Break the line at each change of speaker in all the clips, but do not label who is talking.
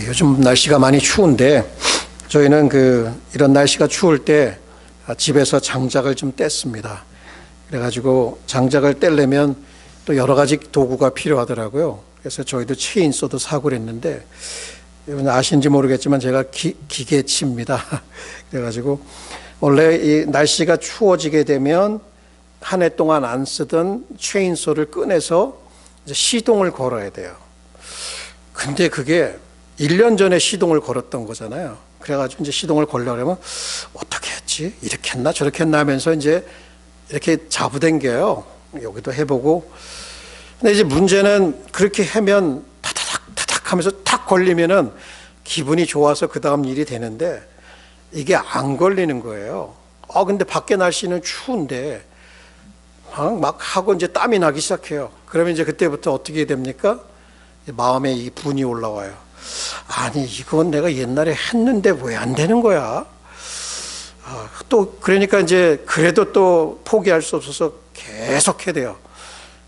요즘 날씨가 많이 추운데 저희는 이런 날씨가 추울 때 집에서 장작을 좀 뗐습니다. 그래가지고 장작을 떼려면 또 여러 가지 도구가 필요하더라고요. 그래서 저희도 체인소도 사고 그랬는데, 여러분 아시는지 모르겠지만 제가 기계치입니다. 그래가지고 원래 이 날씨가 추워지게 되면 한 해 동안 안 쓰던 체인소를 꺼내서 이제 시동을 걸어야 돼요. 근데 그게 1년 전에 시동을 걸었던 거잖아요. 그래가지고 이제 시동을 걸려면 어떻게 했지? 이렇게 했나 저렇게 했나 하면서 이제 이렇게 잡아당겨요. 여기도 해보고. 근데 이제 문제는 그렇게 하면 타닥 하면서 탁 걸리면은 기분이 좋아서 그 다음 일이 되는데 이게 안 걸리는 거예요. 근데 밖에 날씨는 추운데 막 하고 이제 땀이 나기 시작해요. 그러면 이제 그때부터 어떻게 됩니까? 마음에 이 분이 올라와요. 아니 이건 내가 옛날에 했는데 왜 안 되는 거야? 또 그러니까 이제 그래도 또 포기할 수 없어서 계속 해야 돼요.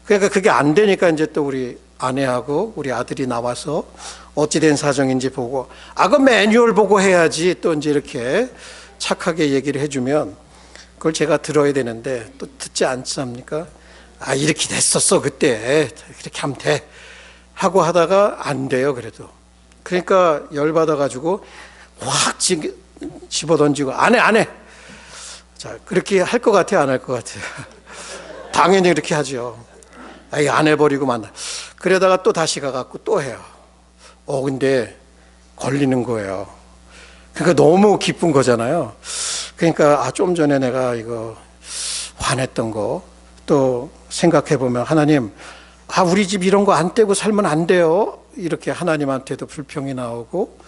그러니까 그게 안 되니까 이제 또 우리 아내하고 우리 아들이 나와서 어찌된 사정인지 보고, 그 매뉴얼 보고 해야지, 또 이제 이렇게 착하게 얘기를 해주면 그걸 제가 들어야 되는데 또 듣지 않습니까? 이렇게 됐었어 그때, 이렇게 하면 돼 하고 하다가 안 돼요. 그래도 그러니까 열받아가지고 확 집어던지고 안 해. 자, 그렇게 할 것 같아요? 안 할 것 같아요? 당연히 그렇게 하죠. 안 해버리고 만나. 그러다가 또 다시 가갖고 또 해요. 근데 걸리는 거예요. 그러니까 너무 기쁜 거잖아요. 그러니까 좀 전에 내가 이거 화냈던 거 또 생각해보면, 하나님, 우리 집 이런 거 안 떼고 살면 안 돼요. 이렇게 하나님한테도 불평이 나오고,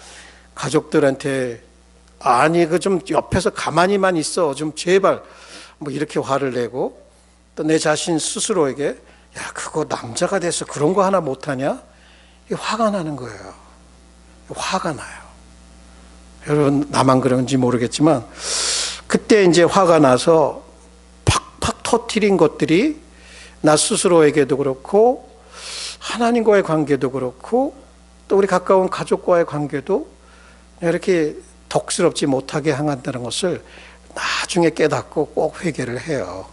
가족들한테 그 좀 옆에서 가만히만 있어 좀 제발 뭐 이렇게 화를 내고, 또 내 자신 스스로에게 그거 남자가 돼서 그런 거 하나 못하냐? 화가 나는 거예요. 화가 나요. 여러분 나만 그런지 모르겠지만 그때 이제 화가 나서 팍팍 터뜨린 것들이 나 스스로에게도 그렇고 하나님과의 관계도 그렇고 또 우리 가까운 가족과의 관계도 이렇게 덕스럽지 못하게 향한다는 것을 나중에 깨닫고 꼭 회개를 해요.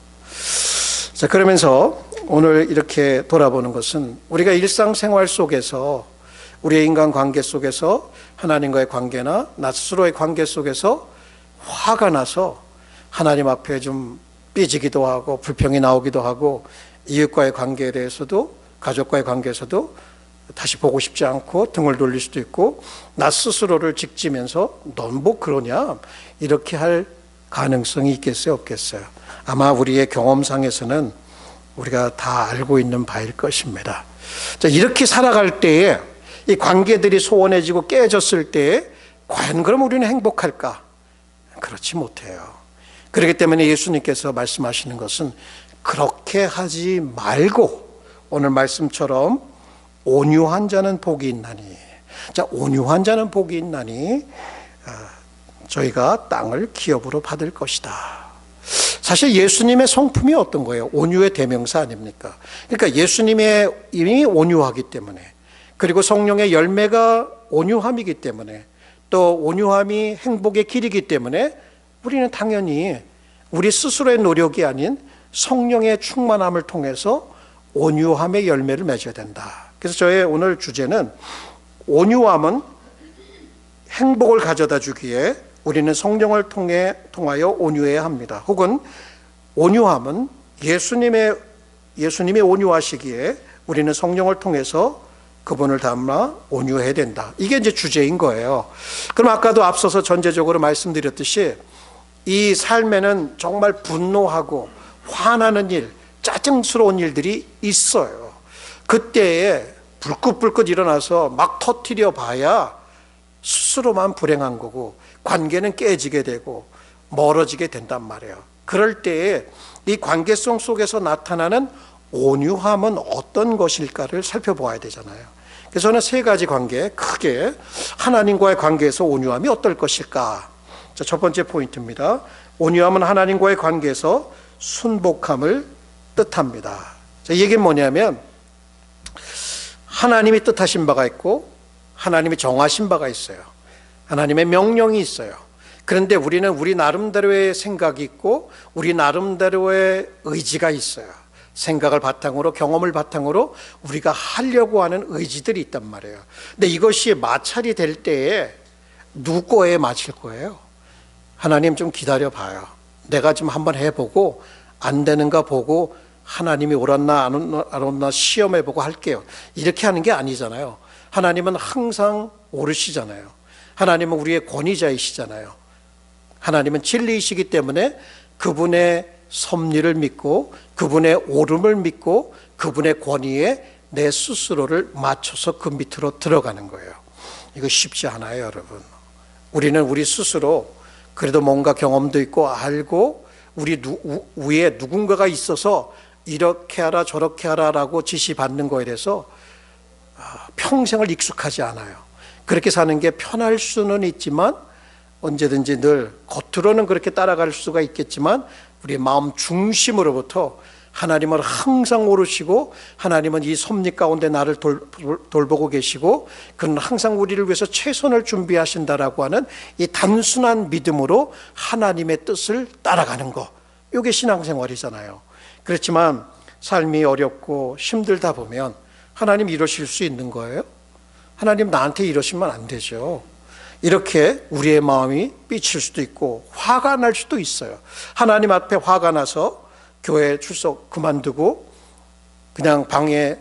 자, 그러면서 오늘 이렇게 돌아보는 것은 우리가 일상생활 속에서 우리의 인간관계 속에서 하나님과의 관계나 나 스스로의 관계 속에서 화가 나서 하나님 앞에 좀 삐지기도 하고 불평이 나오기도 하고 이웃과의 관계에 대해서도 가족과의 관계에서도 다시 보고 싶지 않고 등을 돌릴 수도 있고 나 스스로를 직지면서 넌 뭐 그러냐 이렇게 할 가능성이 있겠어요 없겠어요? 아마 우리의 경험상에서는 우리가 다 알고 있는 바일 것입니다. 자, 이렇게 살아갈 때에 이 관계들이 소원해지고 깨졌을 때에 과연 그럼 우리는 행복할까? 그렇지 못해요. 그렇기 때문에 예수님께서 말씀하시는 것은 그렇게 하지 말고 오늘 말씀처럼 온유한 자는 복이 있나니. 자, 온유한 자는 복이 있나니 저희가 땅을 기업으로 받을 것이다. 사실 예수님의 성품이 어떤 거예요? 온유의 대명사 아닙니까? 그러니까 예수님의 이미 온유하기 때문에, 그리고 성령의 열매가 온유함이기 때문에, 또 온유함이 행복의 길이기 때문에 우리는 당연히 우리 스스로의 노력이 아닌 성령의 충만함을 통해서 온유함의 열매를 맺어야 된다. 그래서 저의 오늘 주제는 온유함은 행복을 가져다 주기에 우리는 성령을 통하여 온유해야 합니다. 혹은 온유함은 예수님이 온유하시기에 우리는 성령을 통해서 그분을 닮아 온유해야 된다. 이게 이제 주제인 거예요. 그럼 아까도 앞서서 전제적으로 말씀드렸듯이 이 삶에는 정말 분노하고 화나는 일, 짜증스러운 일들이 있어요. 그때에 불긋불긋 일어나서 막 터뜨려 봐야 스스로만 불행한 거고 관계는 깨지게 되고 멀어지게 된단 말이에요. 그럴 때에 이 관계성 속에서 나타나는 온유함은 어떤 것일까를 살펴보아야 되잖아요. 그래서 저는 세 가지 관계, 크게 하나님과의 관계에서 온유함이 어떨 것일까? 자, 첫 번째 포인트입니다. 온유함은 하나님과의 관계에서 순복함을 뜻합니다. 자, 이 얘기는 뭐냐면 하나님이 뜻하신 바가 있고 하나님이 정하신 바가 있어요. 하나님의 명령이 있어요. 그런데 우리는 우리 나름대로의 생각이 있고 우리 나름대로의 의지가 있어요. 생각을 바탕으로, 경험을 바탕으로 우리가 하려고 하는 의지들이 있단 말이에요. 근데 이것이 마찰이 될 때에 누구 거에 맞을 거예요? 하나님 좀 기다려 봐요. 내가 좀 한번 해보고 안 되는가 보고 하나님이 옳았나 안 옳았나 시험해보고 할게요. 이렇게 하는 게 아니잖아요. 하나님은 항상 옳으시잖아요. 하나님은 우리의 권위자이시잖아요. 하나님은 진리이시기 때문에 그분의 섭리를 믿고 그분의 옳음을 믿고 그분의 권위에 내 스스로를 맞춰서 그 밑으로 들어가는 거예요. 이거 쉽지 않아요, 여러분. 우리는 우리 스스로 그래도 뭔가 경험도 있고 알고 우리 위에 누군가가 있어서 이렇게 하라 저렇게 하라라고 지시받는 거에 대해서 평생을 익숙하지 않아요. 그렇게 사는 게 편할 수는 있지만 언제든지 늘 겉으로는 그렇게 따라갈 수가 있겠지만 우리의 마음 중심으로부터 하나님을 항상 오르시고 하나님은 이 섭리 가운데 나를 돌보고 계시고 그는 항상 우리를 위해서 최선을 준비하신다라고 하는 이 단순한 믿음으로 하나님의 뜻을 따라가는 거, 이게 신앙생활이잖아요. 그렇지만 삶이 어렵고 힘들다 보면 하나님 이러실 수 있는 거예요? 하나님 나한테 이러시면 안 되죠. 이렇게 우리의 마음이 삐칠 수도 있고 화가 날 수도 있어요. 하나님 앞에 화가 나서 교회 출석 그만두고 그냥 방에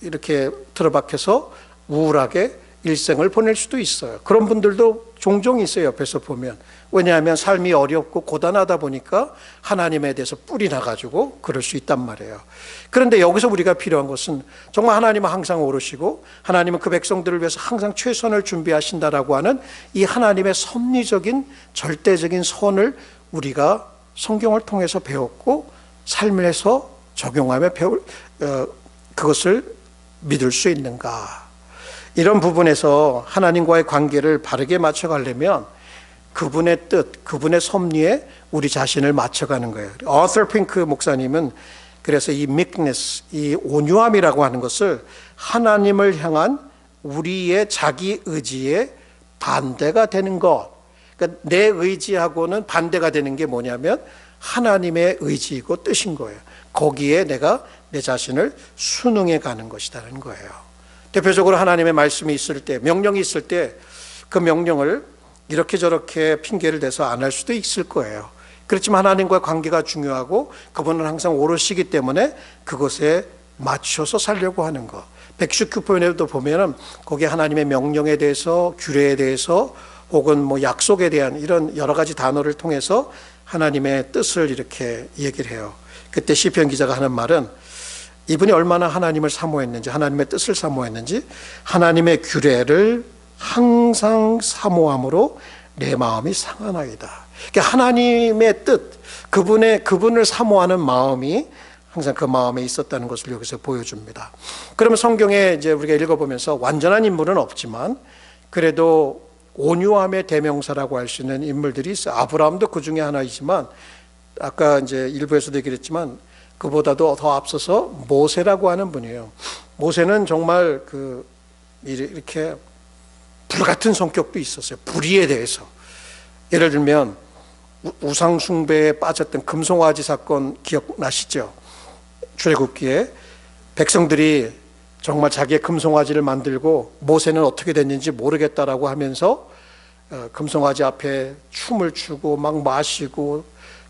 이렇게 틀어박혀서 우울하게 일생을 보낼 수도 있어요. 그런 분들도 종종 있어요, 옆에서 보면. 왜냐하면 삶이 어렵고 고단하다 보니까 하나님에 대해서 뿔이 나가지고 그럴 수 있단 말이에요. 그런데 여기서 우리가 필요한 것은 정말 하나님은 항상 오르시고 하나님은 그 백성들을 위해서 항상 최선을 준비하신다라고 하는 이 하나님의 섭리적인 절대적인 선을 우리가 성경을 통해서 배웠고 삶에서 적용하며 그것을 믿을 수 있는가. 이런 부분에서 하나님과의 관계를 바르게 맞춰가려면 그분의 뜻, 그분의 섭리에 우리 자신을 맞춰가는 거예요. 어서 핑크 목사님은 그래서 이 meekness, 이 온유함이라고 하는 것을 하나님을 향한 우리의 자기 의지의 반대가 되는 것. 그러니까 내 의지하고는 반대가 되는 게 뭐냐면 하나님의 의지이고 뜻인 거예요. 거기에 내가 내 자신을 순응해 가는 것이라는 거예요. 대표적으로 하나님의 말씀이 있을 때, 명령이 있을 때 그 명령을 이렇게 저렇게 핑계를 대서 안 할 수도 있을 거예요. 그렇지만 하나님과 관계가 중요하고 그분은 항상 오르시기 때문에 그것에 맞춰서 살려고 하는 것. 119편에도 보면은 거기에 하나님의 명령에 대해서, 규례에 대해서 혹은 뭐 약속에 대한 이런 여러 가지 단어를 통해서 하나님의 뜻을 이렇게 얘기를 해요. 그때 시편 기자가 하는 말은 이분이 얼마나 하나님을 사모했는지, 하나님의 뜻을 사모했는지, 하나님의 규례를 항상 사모함으로 내 마음이 상하나이다. 그러니까 하나님의 뜻, 그분을 사모하는 마음이 항상 그 마음에 있었다는 것을 여기서 보여줍니다. 그러면 성경에 이제 우리가 읽어보면서 완전한 인물은 없지만 그래도 온유함의 대명사라고 할 수 있는 인물들이 있어요. 아브라함도 그 중에 하나이지만 아까 이제 일부에서도 얘기했지만 그보다도 더 앞서서 모세라고 하는 분이에요. 모세는 정말 이렇게 불같은 성격도 있었어요. 불의에 대해서. 예를 들면 우상 숭배에 빠졌던 금송아지 사건 기억나시죠? 출애굽기에 백성들이 정말 자기의 금송아지를 만들고 모세는 어떻게 됐는지 모르겠다라고 하면서 금송아지 앞에 춤을 추고 막 마시고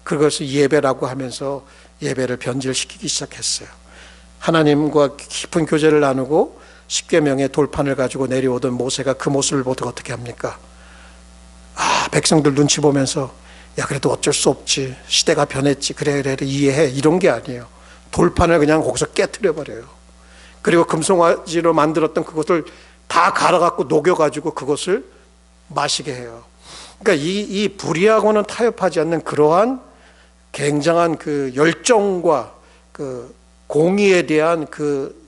그것을 예배라고 하면서 예배를 변질시키기 시작했어요. 하나님과 깊은 교제를 나누고 십계명의 돌판을 가지고 내려오던 모세가 그 모습을 보고 어떻게 합니까? 백성들 눈치 보면서 야 그래도 어쩔 수 없지, 시대가 변했지, 그래 이해해, 이런 게 아니에요. 돌판을 그냥 거기서 깨트려 버려요. 그리고 금송아지로 만들었던 그것을 다 갈아갖고 녹여가지고 그것을 마시게 해요. 그러니까 이 불의하고는 타협하지 않는 그러한 굉장한 그 열정과 그 공의에 대한 그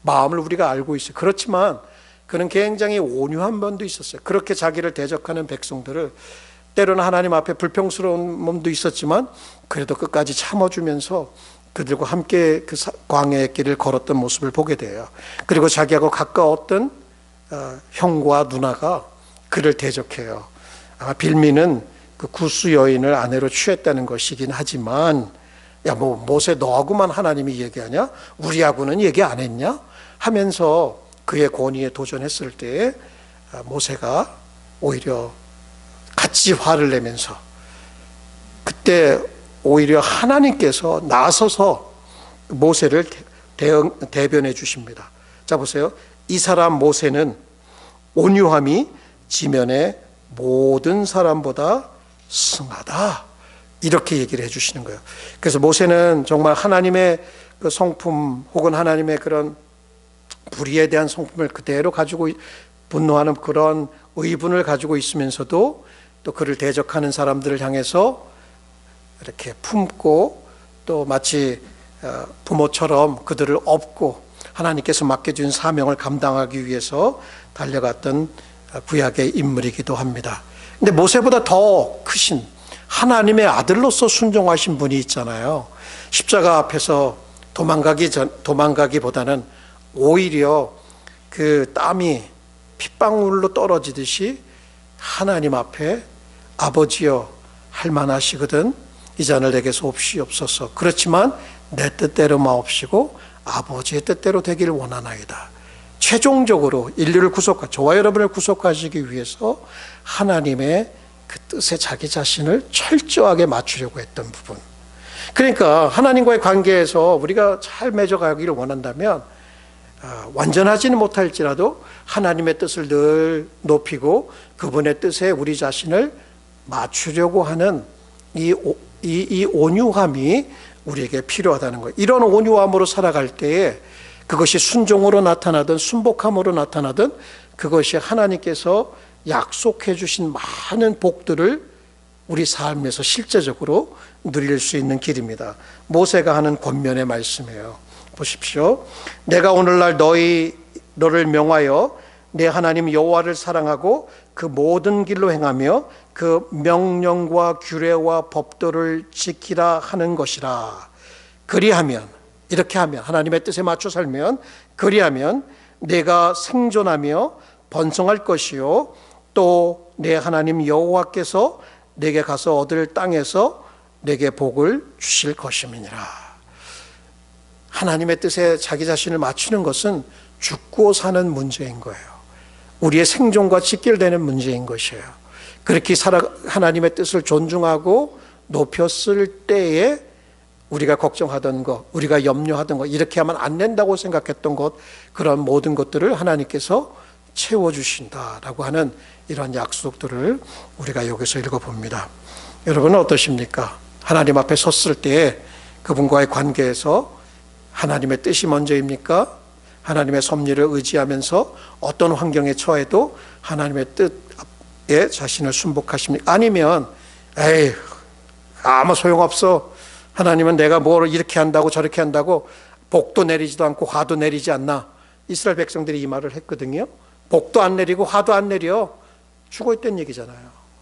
마음을 우리가 알고 있어요. 그렇지만 그는 굉장히 온유한 면도 있었어요. 그렇게 자기를 대적하는 백성들을 때로는 하나님 앞에 불평스러운 몸도 있었지만 그래도 끝까지 참아주면서 그들과 함께 그 광야의 길을 걸었던 모습을 보게 돼요. 그리고 자기하고 가까웠던 형과 누나가 그를 대적해요. 빌미는 그 구스 여인을 아내로 취했다는 것이긴 하지만, 야, 뭐 모세 너하고만 하나님이 얘기하냐? 우리하고는 얘기 안 했냐? 하면서 그의 권위에 도전했을 때 모세가 오히려 같이 화를 내면서, 그때 오히려 하나님께서 나서서 모세를 대변해 주십니다. 자, 보세요. 이 사람 모세는 온유함이 지면의 모든 사람보다 승하다, 이렇게 얘기를 해 주시는 거예요. 그래서 모세는 정말 하나님의 그 성품 혹은 하나님의 그런 불의에 대한 성품을 그대로 가지고 분노하는 그런 의분을 가지고 있으면서도 또 그를 대적하는 사람들을 향해서 이렇게 품고, 또 마치 부모처럼 그들을 업고 하나님께서 맡겨준 사명을 감당하기 위해서 달려갔던 구약의 인물이기도 합니다. 근데 모세보다 더 크신 하나님의 아들로서 순종하신 분이 있잖아요. 십자가 앞에서 도망가기보다는 오히려 그 땀이 핏방울로 떨어지듯이 하나님 앞에 아버지여 할만하시거든 이 잔을 내게 쏟으시옵소서. 그렇지만 내 뜻대로 마옵시고 아버지의 뜻대로 되기를 원하나이다. 최종적으로 인류를 저와 여러분을 구속하시기 위해서 하나님의 그 뜻에 자기 자신을 철저하게 맞추려고 했던 부분. 그러니까 하나님과의 관계에서 우리가 잘 맺어가기를 원한다면 완전하지는 못할지라도 하나님의 뜻을 늘 높이고 그분의 뜻에 우리 자신을 맞추려고 하는 이 온유함이 우리에게 필요하다는 거예요. 이런 온유함으로 살아갈 때에 그것이 순종으로 나타나든 순복함으로 나타나든 그것이 하나님께서 약속해 주신 많은 복들을 우리 삶에서 실제적으로 누릴 수 있는 길입니다. 모세가 하는 권면의 말씀이에요. 보십시오. 내가 오늘날 너를 명하여 내 하나님 여호와를 사랑하고 그 모든 길로 행하며 그 명령과 규례와 법도를 지키라 하는 것이라. 그리하면, 이렇게 하면, 하나님의 뜻에 맞춰 살면, 그리하면 내가 생존하며 번성할 것이요 또 내 하나님 여호와께서 내게 가서 얻을 땅에서 내게 복을 주실 것임이니라. 하나님의 뜻에 자기 자신을 맞추는 것은 죽고 사는 문제인 거예요. 우리의 생존과 직결되는 문제인 것이에요. 그렇게 하나님의 뜻을 존중하고 높였을 때에 우리가 걱정하던 것, 우리가 염려하던 것, 이렇게 하면 안 된다고 생각했던 것, 그런 모든 것들을 하나님께서 채워주신다라고 하는 이런 약속들을 우리가 여기서 읽어봅니다. 여러분은 어떠십니까? 하나님 앞에 섰을 때에 그분과의 관계에서 하나님의 뜻이 먼저입니까? 하나님의 섭리를 의지하면서 어떤 환경에 처해도 하나님의 뜻에 자신을 순복하십니까? 아니면 에이 아무 소용없어, 하나님은 내가 뭘 이렇게 한다고 저렇게 한다고 복도 내리지도 않고 화도 내리지 않나. 이스라엘 백성들이 이 말을 했거든요. 복도 안 내리고 화도 안 내려. 죽어 있다는 얘기잖아요.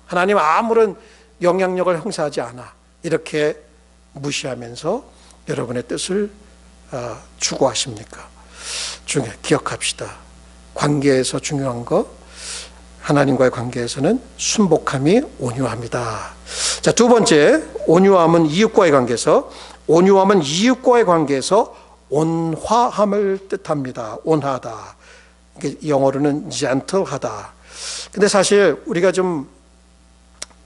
하나님 아무런 영향력을 행사하지 않아. 이렇게 무시하면서 여러분의 뜻을 추구하십니까? 기억합시다. 관계에서 중요한 거, 하나님과의 관계에서는 순복함이 온유합니다. 자, 두 번째, 온유함은 이웃과의 관계에서, 온유함은 이웃과의 관계에서 온화함을 뜻합니다. 온하다. 영어로는 gentle하다. 근데 사실 우리가 좀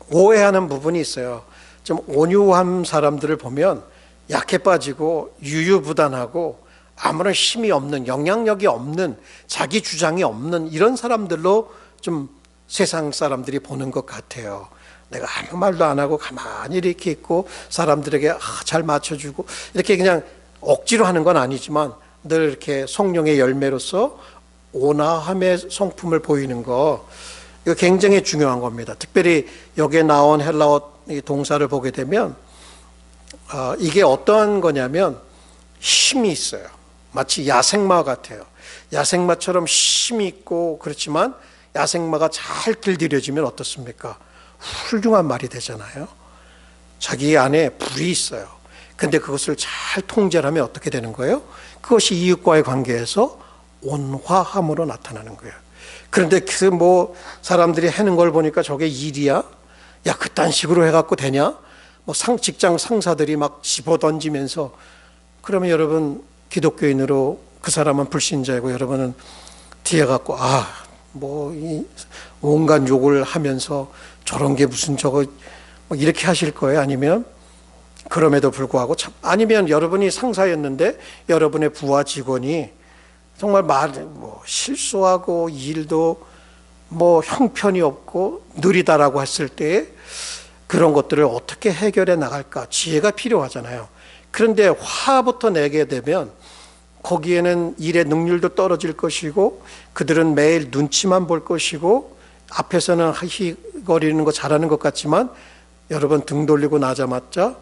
오해하는 부분이 있어요. 좀 온유한 사람들을 보면 약해 빠지고 유유부단하고 아무런 힘이 없는, 영향력이 없는, 자기 주장이 없는 이런 사람들로 좀 세상 사람들이 보는 것 같아요. 내가 아무 말도 안 하고 가만히 이렇게 있고 사람들에게 잘 맞춰주고 이렇게 그냥 억지로 하는 건 아니지만 늘 이렇게 성령의 열매로서 온화함의 성품을 보이는 거, 이거 굉장히 중요한 겁니다. 특별히 여기에 나온 헬라어 동사를 보게 되면 이게 어떤 거냐면 힘이 있어요. 마치 야생마 같아요. 야생마처럼 힘이 있고 그렇지만 야생마가 잘 길들여지면 어떻습니까? 훌륭한 말이 되잖아요. 자기 안에 불이 있어요. 근데 그것을 잘 통제를 하면 어떻게 되는 거예요? 그것이 이웃과의 관계에서 온화함으로 나타나는 거예요. 그런데 그 뭐 사람들이 하는 걸 보니까 저게 일이야? 야, 그딴 식으로 해갖고 되냐? 뭐 직장 상사들이 막 집어 던지면서, 그러면 여러분 기독교인으로 그 사람은 불신자이고 여러분은 뒤에 갖고 뭐 이 온갖 욕을 하면서 저런 게 무슨 저거 뭐 이렇게 하실 거예요? 아니면 그럼에도 불구하고 아니면 여러분이 상사였는데 여러분의 부하 직원이 정말 뭐 실수하고 일도 뭐 형편이 없고 느리다라고 했을 때 그런 것들을 어떻게 해결해 나갈까? 지혜가 필요하잖아요. 그런데 화부터 내게 되면 거기에는 일의 능률도 떨어질 것이고 그들은 매일 눈치만 볼 것이고 앞에서는 히히거리는 거 잘하는 것 같지만 여러분 등 돌리고 나자마자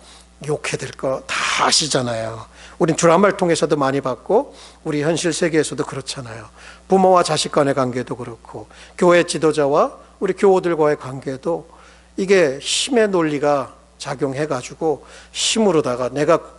욕해댈 거 다 아시잖아요. 우린 드라마를 통해서도 많이 봤고 우리 현실 세계에서도 그렇잖아요. 부모와 자식 간의 관계도 그렇고 교회 지도자와 우리 교우들과의 관계도 이게 힘의 논리가 작용해가지고 힘으로다가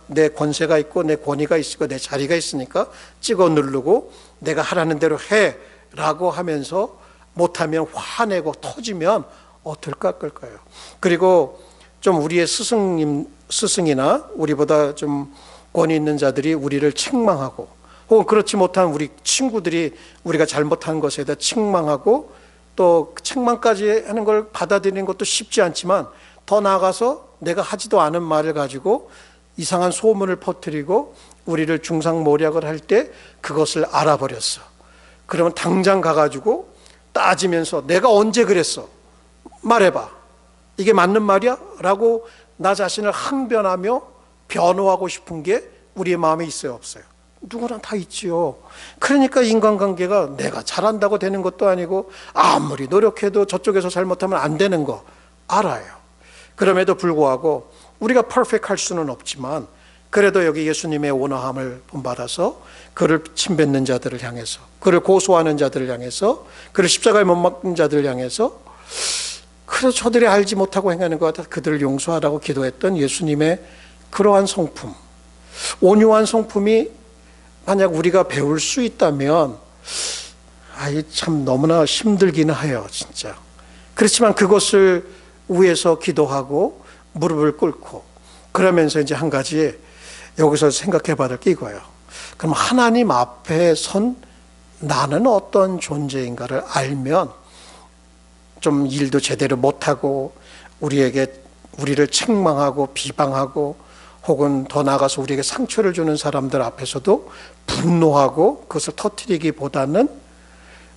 내 권세가 있고 내 권위가 있고 내 자리가 있으니까 찍어 누르고 내가 하라는 대로 해라고 하면서 못하면 화내고 터지면 어떨까 끌까요? 그리고 좀 우리의 스승이나 우리보다 좀 권위 있는 자들이 우리를 책망하고 혹은 그렇지 못한 우리 친구들이 우리가 잘못한 것에 대해 책망하고 또 책망까지 하는 걸 받아들이는 것도 쉽지 않지만 더 나아가서 내가 하지도 않은 말을 가지고 이상한 소문을 퍼뜨리고 우리를 중상모략을 할 때 그것을 알아버렸어. 그러면 당장 가가지고 따지면서 내가 언제 그랬어? 말해봐. 이게 맞는 말이야? 라고 나 자신을 항변하며 변호하고 싶은 게 우리의 마음에 있어요, 없어요? 누구나 다 있지요. 그러니까 인간관계가 내가 잘한다고 되는 것도 아니고 아무리 노력해도 저쪽에서 잘못하면 안 되는 거 알아요. 그럼에도 불구하고 우리가 퍼펙트할 수는 없지만 그래도 여기 예수님의 온화함을 본받아서 그를 침뱉는 자들을 향해서 그를 고소하는 자들을 향해서 그를 십자가에 못 박는 자들을 향해서 그래서 저들이 알지 못하고 행하는 것 같아 그들을 용서하라고 기도했던 예수님의 그러한 성품, 온유한 성품이 만약 우리가 배울 수 있다면 참 너무나 힘들기는 해요, 진짜. 그렇지만 그것을 위해서 기도하고 무릎을 꿇고 그러면서 이제 한 가지 여기서 생각해 봐야 될 게 이거예요. 그럼 하나님 앞에 선 나는 어떤 존재인가를 알면 좀 일도 제대로 못하고 우리를 책망하고 비방하고 혹은 더 나아가서 우리에게 상처를 주는 사람들 앞에서도 분노하고 그것을 터뜨리기보다는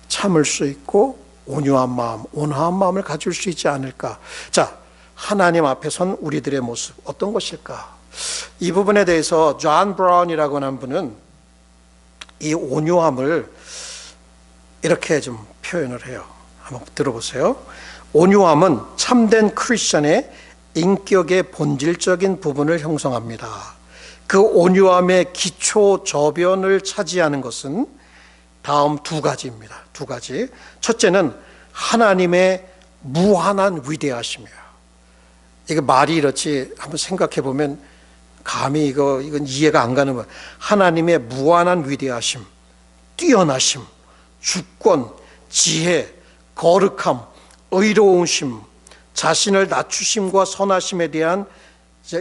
참을 수 있고 온유한 마음, 온화한 마음을 가질 수 있지 않을까. 자, 하나님 앞에 선 우리들의 모습 어떤 것일까? 이 부분에 대해서 존 브라운이라고 하는 분은 이 온유함을 이렇게 좀 표현을 해요. 한번 들어보세요. 온유함은 참된 크리스천의 인격의 본질적인 부분을 형성합니다. 그 온유함의 기초 저변을 차지하는 것은 다음 두 가지입니다. 두 가지. 첫째는 하나님의 무한한 위대하심이에요. 이게 말이 이렇지 한번 생각해 보면 감히 이건 이해가 안 가는 거예요. 하나님의 무한한 위대하심, 뛰어나심, 주권, 지혜, 거룩함, 의로우심, 자신을 낮추심과 선하심에 대한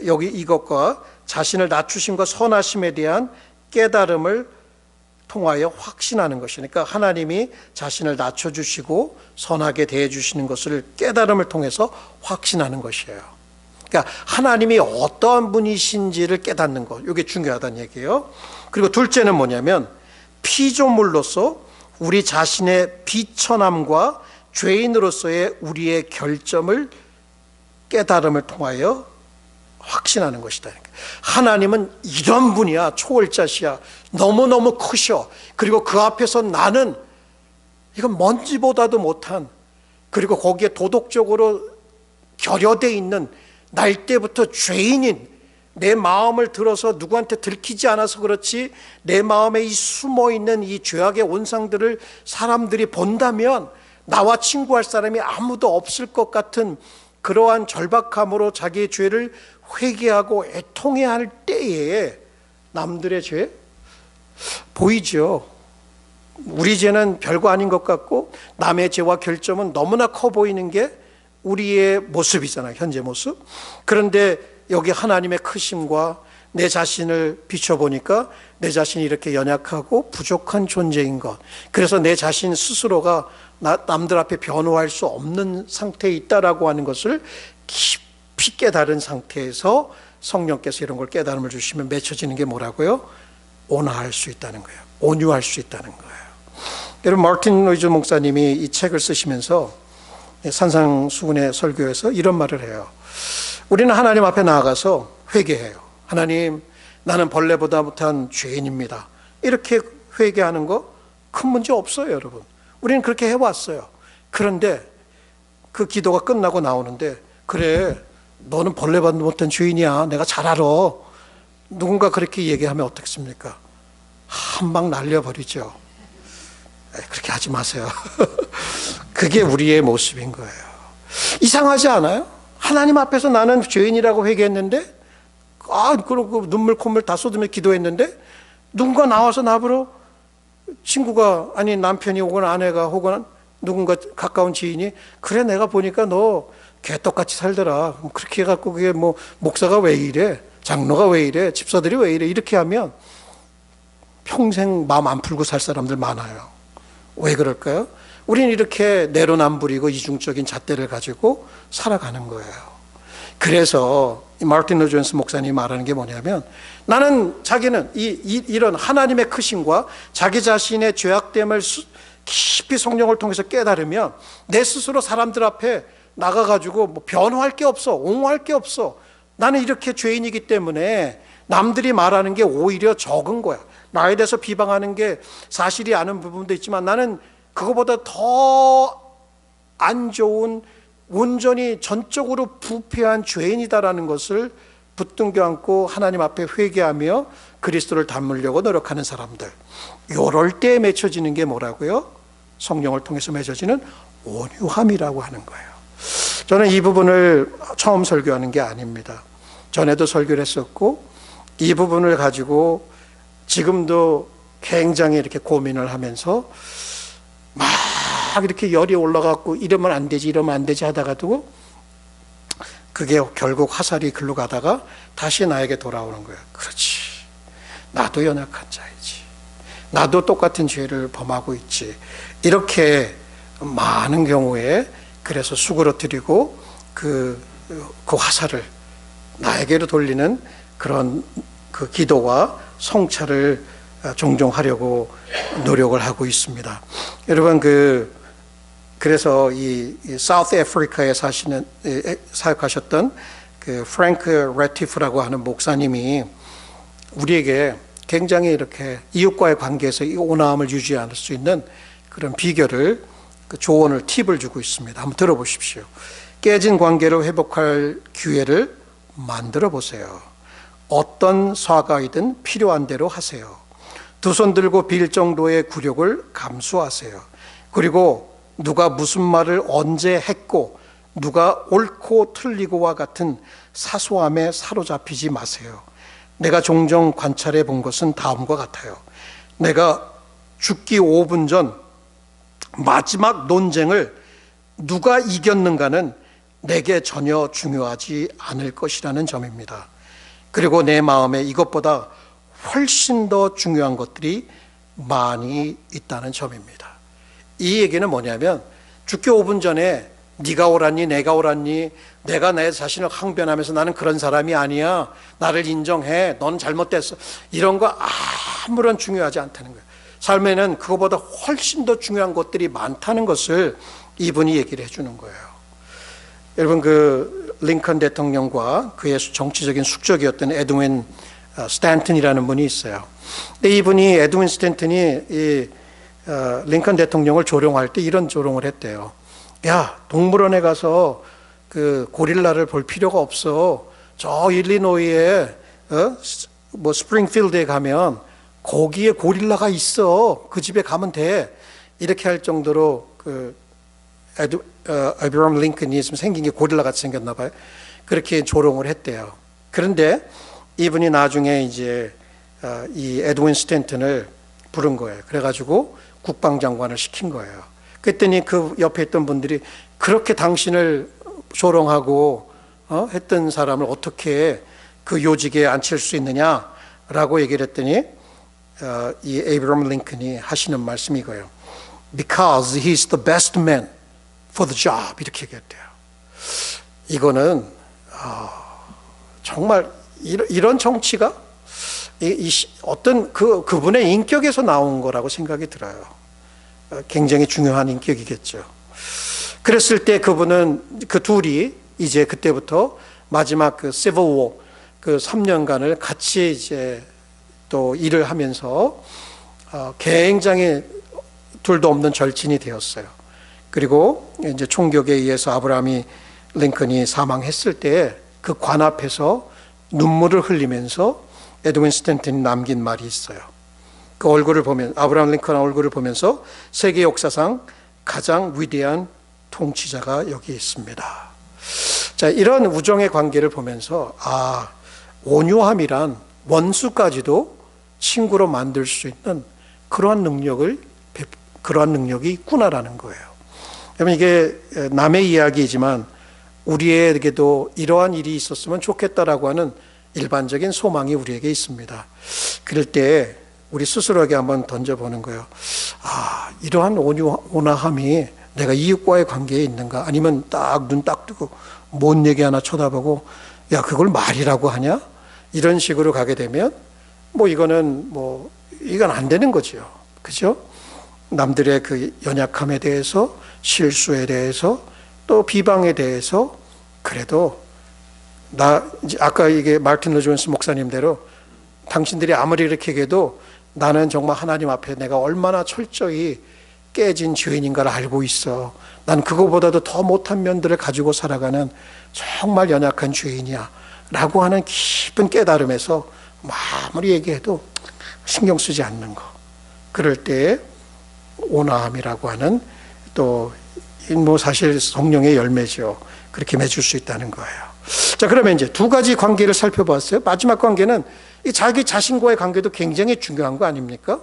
여기 이것과 자신을 낮추심과 선하심에 대한 깨달음을 통하여 확신하는 것이니까 하나님이 자신을 낮춰주시고 선하게 대해주시는 것을 깨달음을 통해서 확신하는 것이에요. 그러니까 하나님이 어떠한 분이신지를 깨닫는 것, 이게 중요하다는 얘기예요. 그리고 둘째는 뭐냐면 피조물로서 우리 자신의 비천함과 죄인으로서의 우리의 결점을 깨달음을 통하여 확신하는 것이다. 하나님은 이런 분이야. 초월자시야. 너무너무 크셔. 그리고 그 앞에서 나는 이건 먼지보다도 못한, 그리고 거기에 도덕적으로 결여되어 있는 날 때부터 죄인인 내 마음을 들어서 누구한테 들키지 않아서 그렇지 내 마음에 이 숨어있는 이 죄악의 온상들을 사람들이 본다면 나와 친구할 사람이 아무도 없을 것 같은 그러한 절박함으로 자기의 죄를 회개하고 애통해야 할 때에 남들의 죄 보이죠. 우리 죄는 별거 아닌 것 같고 남의 죄와 결점은 너무나 커 보이는 게 우리의 모습이잖아요. 현재 모습. 그런데 여기 하나님의 크심과 내 자신을 비춰보니까 내 자신이 이렇게 연약하고 부족한 존재인 것. 그래서 내 자신 스스로가 남들 앞에 변호할 수 없는 상태에 있다라고 하는 것을 깊이 깨달은 상태에서 성령께서 이런 걸 깨달음을 주시면 맺혀지는 게 뭐라고요? 온화할 수 있다는 거예요. 온유할 수 있다는 거예요. 여러분, 마틴 로이즈 목사님이 이 책을 쓰시면서 산상수훈의 설교에서 이런 말을 해요. 우리는 하나님 앞에 나아가서 회개해요. 하나님, 나는 벌레보다 못한 죄인입니다. 이렇게 회개하는 거 큰 문제 없어요, 여러분. 우리는 그렇게 해왔어요. 그런데 그 기도가 끝나고 나오는데, 그래, 너는 벌레보다 못한 죄인이야. 내가 잘 알아. 누군가 그렇게 얘기하면 어떻겠습니까? 한 방 날려버리죠. 그렇게 하지 마세요. 그게 우리의 모습인 거예요. 이상하지 않아요? 하나님 앞에서 나는 죄인이라고 회개했는데, 그리고 눈물 콧물 다 쏟으며 기도했는데, 누군가 나와서 나보러 친구가, 아니 남편이 혹은 아내가 혹은 누군가 가까운 지인이, 그래, 내가 보니까 너 개떡같이 살더라. 그렇게 해갖고 그게 뭐 목사가 왜 이래? 장로가 왜 이래? 집사들이 왜 이래? 이렇게 하면 평생 마음 안 풀고 살 사람들 많아요. 왜 그럴까요? 우리는 이렇게 내로남불이고 이중적인 잣대를 가지고 살아가는 거예요. 그래서 마틴 로이즈 존스 목사님이 말하는 게 뭐냐면, 나는 자기는 이런 하나님의 크심과 자기 자신의 죄악됨을 깊이 성령을 통해서 깨달으면 내 스스로 사람들 앞에 나가가지고 뭐 변호할 게 없어, 옹호할 게 없어. 나는 이렇게 죄인이기 때문에 남들이 말하는 게 오히려 적은 거야. 나에 대해서 비방하는 게 사실이 아닌 부분도 있지만 나는 그거보다 더 안 좋은, 온전히 전적으로 부패한 죄인이다라는 것을 붙들겨 안고 하나님 앞에 회개하며 그리스도를 닮으려고 노력하는 사람들, 이럴 때 맺혀지는 게 뭐라고요? 성령을 통해서 맺어지는 온유함이라고 하는 거예요. 저는 이 부분을 처음 설교하는 게 아닙니다. 전에도 설교를 했었고, 이 부분을 가지고 지금도 굉장히 이렇게 고민을 하면서 막 이렇게 열이 올라가고 이러면 안 되지, 이러면 안 되지 하다가도 그게 결국 화살이 글로 가다가 다시 나에게 돌아오는 거예요. 그렇지, 나도 연약한 자이지, 나도 똑같은 죄를 범하고 있지. 이렇게 많은 경우에 그래서 수그러뜨리고 그 화살을 나에게로 돌리는 그런 그 기도와 성찰을 종종 하려고 노력을 하고 있습니다. 여러분, 그래서 이 사우스 아프리카에 사역하셨던 그 프랭크 레티프라고 하는 목사님이 우리에게 굉장히 이렇게 이웃과의 관계에서 이 온화함을 유지할 수 있는 그런 비결을, 그 조언을, 팁을 주고 있습니다. 한번 들어보십시오. 깨진 관계를 회복할 기회를 만들어 보세요. 어떤 사과이든 필요한 대로 하세요. 두 손 들고 빌 정도의 굴욕을 감수하세요. 그리고 누가 무슨 말을 언제 했고 누가 옳고 틀리고와 같은 사소함에 사로잡히지 마세요. 내가 종종 관찰해 본 것은 다음과 같아요. 내가 죽기 5분 전 마지막 논쟁을 누가 이겼는가는 내게 전혀 중요하지 않을 것이라는 점입니다. 그리고 내 마음에 이것보다 훨씬 더 중요한 것들이 많이 있다는 점입니다. 이 얘기는 뭐냐면, 죽기 5분 전에 네가 옳았니, 내가 옳았니, 내가 내 자신을 항변하면서 나는 그런 사람이 아니야, 나를 인정해, 넌 잘못됐어, 이런 거 아무런 중요하지 않다는 거예요. 삶에는 그거보다 훨씬 더 중요한 것들이 많다는 것을 이분이 얘기를 해주는 거예요. 여러분, 그 링컨 대통령과 그의 정치적인 숙적이었던 에드윈 스탠튼이라는 분이 있어요. 근데 이분이, 에드윈 스탠튼이 이 링컨 대통령을 조롱할 때 이런 조롱을 했대요. 야, 동물원에 가서 그 고릴라를 볼 필요가 없어. 저 일리노이에 뭐 스프링필드에 가면 거기에 고릴라가 있어. 그 집에 가면 돼. 이렇게 할 정도로 그 아브라함 링컨이 좀 생긴 게 고릴라 같이 생겼나 봐요. 그렇게 조롱을 했대요. 그런데 이분이 나중에 이제 이 에드윈 스탠튼을 부른 거예요. 그래가지고 국방장관을 시킨 거예요. 그랬더니 그 옆에 있던 분들이 그렇게 당신을 조롱하고 했던 사람을 어떻게 그 요직에 앉힐 수 있느냐라고 얘기를 했더니 이 에이브러함 링컨이 하시는 말씀이 이거예요. Because he's the best man for the job. 이렇게 얘기했대요. 이거는 정말 이런 정치가 어떤 그분의 인격에서 나온 거라고 생각이 들어요. 굉장히 중요한 인격이겠죠. 그랬을 때 그분은 그 둘이 이제 그때부터 마지막 그 Civil War 그 3년간을 같이 이제 또 일을 하면서 굉장히 둘도 없는 절친이 되었어요. 그리고 이제 총격에 의해서 아브라함이 링컨이 사망했을 때 그 관 앞에서 눈물을 흘리면서 에드윈 스탠턴이 남긴 말이 있어요. 그 얼굴을 보면 아브라함 링컨 얼굴을 보면서 세계 역사상 가장 위대한 통치자가 여기 있습니다. 자, 이런 우정의 관계를 보면서 온유함이란 원수까지도 친구로 만들 수 있는 그러한 능력이 있구나라는 거예요. 여러분, 이게 남의 이야기이지만 우리에게도 이러한 일이 있었으면 좋겠다라고 하는 일반적인 소망이 우리에게 있습니다. 그럴 때 우리 스스로에게 한번 던져보는 거예요. 이러한 온화함이 내가 이웃과의 관계에 있는가? 아니면 눈 딱 뜨고 뭔 얘기 하나 쳐다보고 야, 그걸 말이라고 하냐? 이런 식으로 가게 되면 이건 안 되는 거죠. 그죠? 남들의 그 연약함에 대해서, 실수에 대해서, 또 비방에 대해서, 그래도 아까 이게 마르틴 루터 존스 목사님대로 당신들이 아무리 이렇게 얘기해도 나는 정말 하나님 앞에 내가 얼마나 철저히 깨진 죄인인가를 알고 있어. 난 그거보다도 더 못한 면들을 가지고 살아가는 정말 연약한 죄인이야 라고 하는 깊은 깨달음에서 아무리 얘기해도 신경 쓰지 않는 거. 그럴 때 온화함이라고 하는 또 사실 성령의 열매죠. 그렇게 맺을 수 있다는 거예요. 자, 그러면 이제 두 가지 관계를 살펴봤어요. 마지막 관계는 이 자기 자신과의 관계도 굉장히 중요한 거 아닙니까?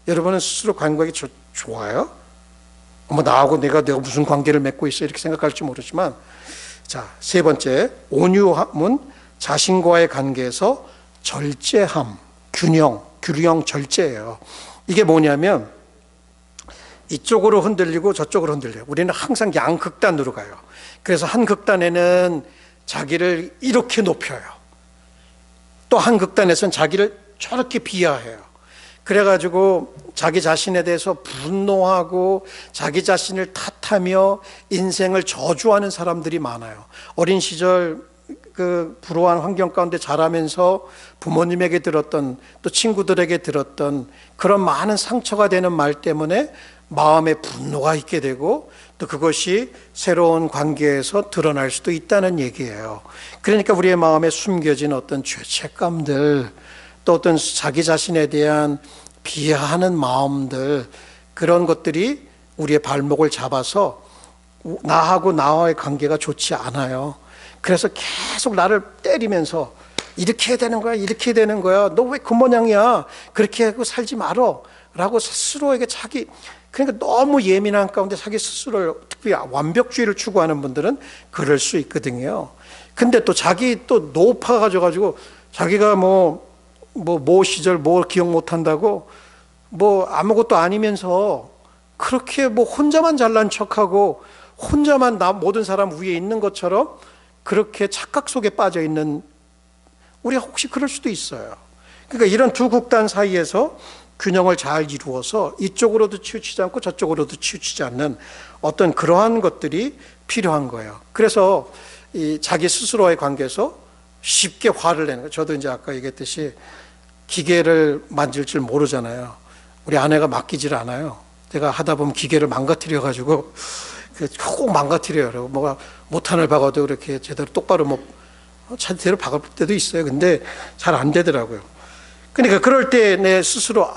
여러분은 스스로 관계가 좋아요? 나하고 내가 무슨 관계를 맺고 있어 이렇게 생각할지 모르지만, 자, 세 번째, 온유함은 자신과의 관계에서 절제함, 균형 절제예요. 이게 뭐냐면 이쪽으로 흔들리고 저쪽으로 흔들려요. 우리는 항상 양극단으로 가요. 그래서 한 극단에는 자기를 이렇게 높여요. 또 한 극단에서는 자기를 저렇게 비하해요. 그래가지고 자기 자신에 대해서 분노하고 자기 자신을 탓하며 인생을 저주하는 사람들이 많아요. 어린 시절 그 불우한 환경 가운데 자라면서 부모님에게 들었던 또 친구들에게 들었던 그런 많은 상처가 되는 말 때문에 마음에 분노가 있게 되고 또 그것이 새로운 관계에서 드러날 수도 있다는 얘기예요. 그러니까 우리의 마음에 숨겨진 어떤 죄책감들, 또 어떤 자기 자신에 대한 비하하는 마음들, 그런 것들이 우리의 발목을 잡아서 나하고 나와의 관계가 좋지 않아요. 그래서 계속 나를 때리면서 이렇게 해야 되는 거야, 이렇게 해야 되는 거야, 너 왜 그 모양이야, 그렇게 하고 살지 말어 라고 스스로에게 그러니까 너무 예민한 가운데 자기 스스로를, 특히 완벽주의를 추구하는 분들은 그럴 수 있거든요. 근데 또 자기 또 높아가지고 자기가 모 시절 기억 못한다고 아무것도 아니면서 그렇게 혼자만 잘난 척하고 혼자만 모든 사람 위에 있는 것처럼 그렇게 착각 속에 빠져 있는 우리가 혹시 그럴 수도 있어요. 그러니까 이런 두 극단 사이에서 균형을 잘 이루어서 이쪽으로도 치우치지 않고 저쪽으로도 치우치지 않는 어떤 그러한 것들이 필요한 거예요. 그래서 이 자기 스스로의 관계에서 쉽게 화를 내는 거예요. 저도 이제 아까 얘기했듯이 기계를 만질 줄 모르잖아요. 우리 아내가 맡기질 않아요. 제가 하다 보면 기계를 망가뜨려가지고 꼭 망가뜨려요. 그리고 뭐가 못한을 박아도 이렇게 제대로 똑바로 제대로 박을 때도 있어요. 근데 잘 안 되더라고요. 그러니까 그럴 때 내 스스로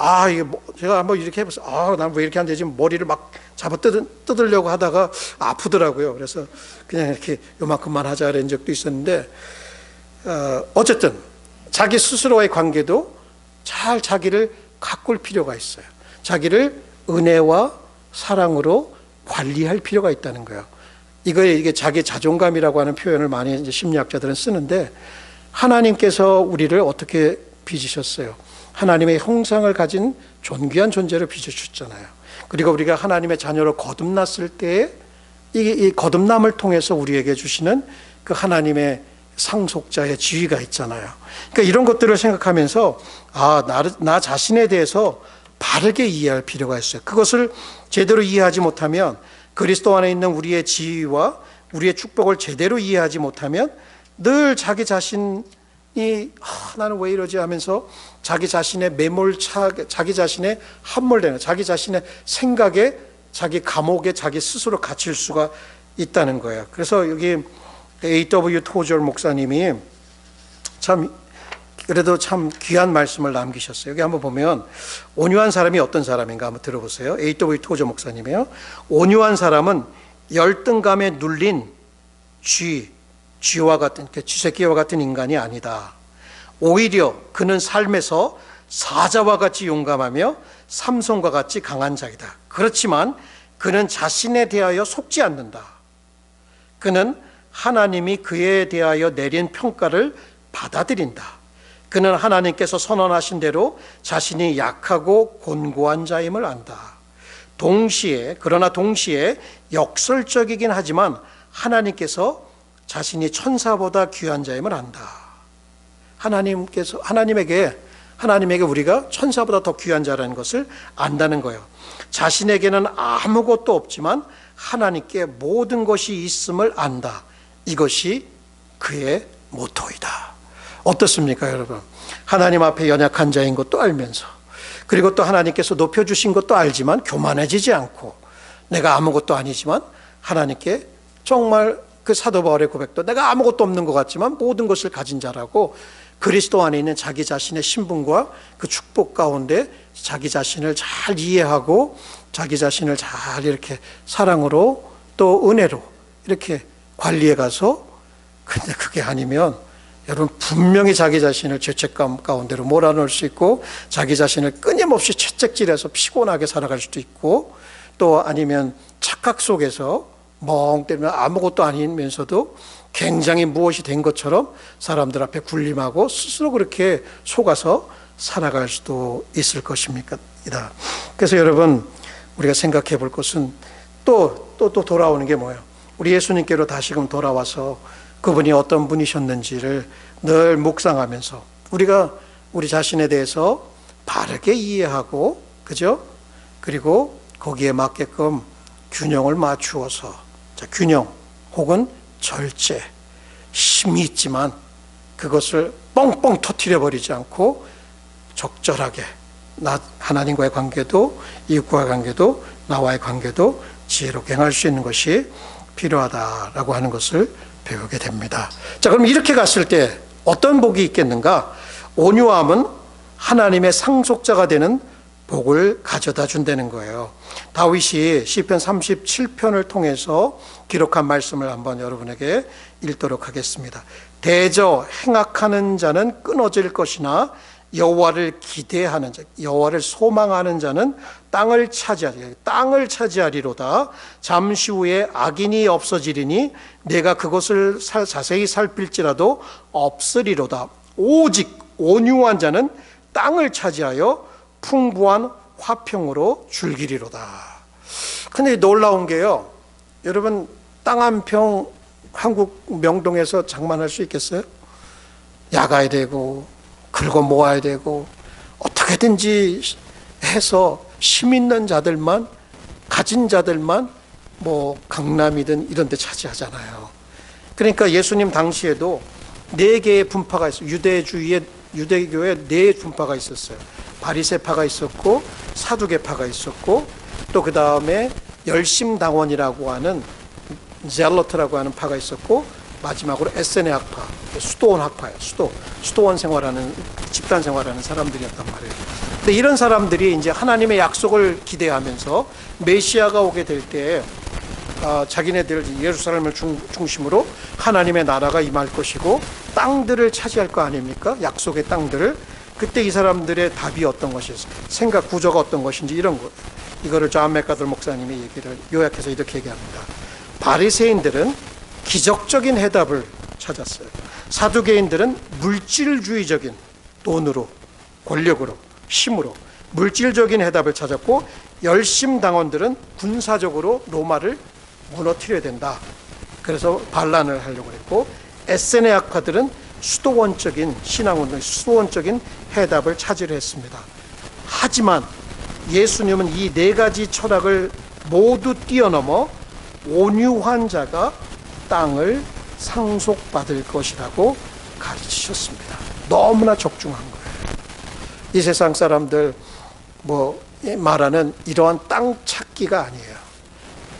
제가 한번 이렇게 해봤어요. 난 왜 이렇게 안 되지? 머리를 막 잡아 뜯으려고 하다가 아프더라고요. 그래서 그냥 이렇게 요만큼만 하자 그런 적도 있었는데, 어쨌든 자기 스스로의 관계도 잘 자기를 가꿀 필요가 있어요. 자기를 은혜와 사랑으로 관리할 필요가 있다는 거예요. 이게 자기 자존감이라고 하는 표현을 많이 이제 심리학자들은 쓰는데, 하나님께서 우리를 어떻게 빚으셨어요? 하나님의 형상을 가진 존귀한 존재로 빚으셨잖아요. 그리고 우리가 하나님의 자녀로 거듭났을 때 이 거듭남을 통해서 우리에게 주시는 그 하나님의 상속자의 지위가 있잖아요. 그러니까 이런 것들을 생각하면서 나 자신에 대해서 바르게 이해할 필요가 있어요. 그것을 제대로 이해하지 못하면, 그리스도 안에 있는 우리의 지위와 우리의 축복을 제대로 이해하지 못하면 늘 자기 자신이 나는 왜 이러지 하면서 자기 자신의 자기 자신의 함몰되는, 자기 자신의 생각에, 자기 감옥에 자기 스스로 갇힐 수가 있다는 거예요. 그래서 여기 A.W. 토저 목사님이 그래도 참 귀한 말씀을 남기셨어요. 여기 한번 보면 온유한 사람이 어떤 사람인가 한번 들어보세요. A.W. 토저 목사님이요. 온유한 사람은 열등감에 눌린 쥐와 같은, 쥐새끼와 같은 인간이 아니다. 오히려 그는 삶에서 사자와 같이 용감하며 삼손과 같이 강한 자이다. 그렇지만 그는 자신에 대하여 속지 않는다. 그는 하나님이 그에 대하여 내린 평가를 받아들인다. 그는 하나님께서 선언하신 대로 자신이 약하고 곤고한 자임을 안다. 그러나 동시에 역설적이긴 하지만 하나님께서 자신이 천사보다 귀한 자임을 안다. 하나님에게 우리가 천사보다 더 귀한 자라는 것을 안다는 거예요. 자신에게는 아무것도 없지만 하나님께 모든 것이 있음을 안다. 이것이 그의 모토이다. 어떻습니까, 여러분? 하나님 앞에 연약한 자인 것도 알면서, 그리고 또 하나님께서 높여주신 것도 알지만 교만해지지 않고, 내가 아무것도 아니지만 하나님께 정말 그 사도 바울의 고백도 내가 아무것도 없는 것 같지만 모든 것을 가진 자라고, 그리스도 안에 있는 자기 자신의 신분과 그 축복 가운데 자기 자신을 잘 이해하고 자기 자신을 잘 이렇게 사랑으로 또 은혜로 이렇게 관리해 가서, 근데 그게 아니면 여러분 분명히 자기 자신을 죄책감 가운데로 몰아넣을 수 있고, 자기 자신을 끊임없이 채찍질해서 피곤하게 살아갈 수도 있고, 또 아니면 착각 속에서 멍 때리면 아무것도 아니면서도 굉장히 무엇이 된 것처럼 사람들 앞에 군림하고 스스로 그렇게 속아서 살아갈 수도 있을 것입니다. 그래서 여러분, 우리가 생각해 볼 것은 또 돌아오는 게 뭐예요? 우리 예수님께로 다시금 돌아와서 그분이 어떤 분이셨는지를 늘 묵상하면서 우리가 우리 자신에 대해서 바르게 이해하고, 그죠? 그리고 거기에 맞게끔 균형을 맞추어서, 균형 혹은 절제, 힘이 있지만 그것을 뻥뻥 터뜨려 버리지 않고 적절하게 하나님과의 관계도, 이웃과의 관계도, 나와의 관계도 지혜롭게 행할 수 있는 것이 필요하다라고 하는 것을 배우게 됩니다. 자, 그럼 이렇게 갔을 때 어떤 복이 있겠는가? 온유함은 하나님의 상속자가 되는 복을 가져다 준다는 거예요. 다윗이 시편 37편을 통해서 기록한 말씀을 한번 여러분에게 읽도록 하겠습니다. 대저 행악하는 자는 끊어질 것이나 여호와를 기대하는 자, 여호와를 소망하는 자는 땅을 차지하리로다. 잠시 후에 악인이 없어지리니 내가 그것을 자세히 살필지라도 없으리로다. 오직 온유한 자는 땅을 차지하여 풍부한 화평으로 즐기리로다. 근데 놀라운 게요, 여러분, 땅 한 평 한국 명동에서 장만할 수 있겠어요? 야가야 되고 긁어 모아야 되고 어떻게든지 해서 힘 있는 자들만, 가진 자들만 뭐 강남이든 이런 데 차지하잖아요. 그러니까 예수님 당시에도 4개의 분파가 있어요. 유대교에 4 분파가 있었어요. 바리새파가 있었고, 사두개파가 있었고, 또 그 다음에 열심당원이라고 하는 젤러트라고 하는 파가 있었고, 마지막으로 에세네 학파, 수도원 학파예요. 수도원 생활하는, 집단 생활하는 사람들이었단 말이에요. 근데 이런 사람들이 이제 하나님의 약속을 기대하면서 메시아가 오게 될 때 자기네들 예루살렘을 중심으로 하나님의 나라가 임할 것이고 땅들을 차지할 거 아닙니까? 약속의 땅들을. 그때 이 사람들의 답이 어떤 것이었어요? 생각 구조가 어떤 것인지 이런 것. 이거를 존 맥가더 목사님이 얘기를 요약해서 이렇게 얘기합니다. 바리새인들은 기적적인 해답을 찾았어요. 사두개인들은 물질주의적인 돈으로, 권력으로, 힘으로 물질적인 해답을 찾았고, 열심당원들은 군사적으로 로마를 무너뜨려야 된다. 그래서 반란을 하려고 했고, 에세네 학파들은 수도원적인 신앙운동, 수도원적인 해답을 찾으려 했습니다. 하지만 예수님은 이 네 가지 철학을 모두 뛰어넘어 온유한 자가 땅을 상속받을 것이라고 가르치셨습니다. 너무나 적중한 거예요. 이 세상 사람들 말하는 이러한 땅 찾기가 아니에요.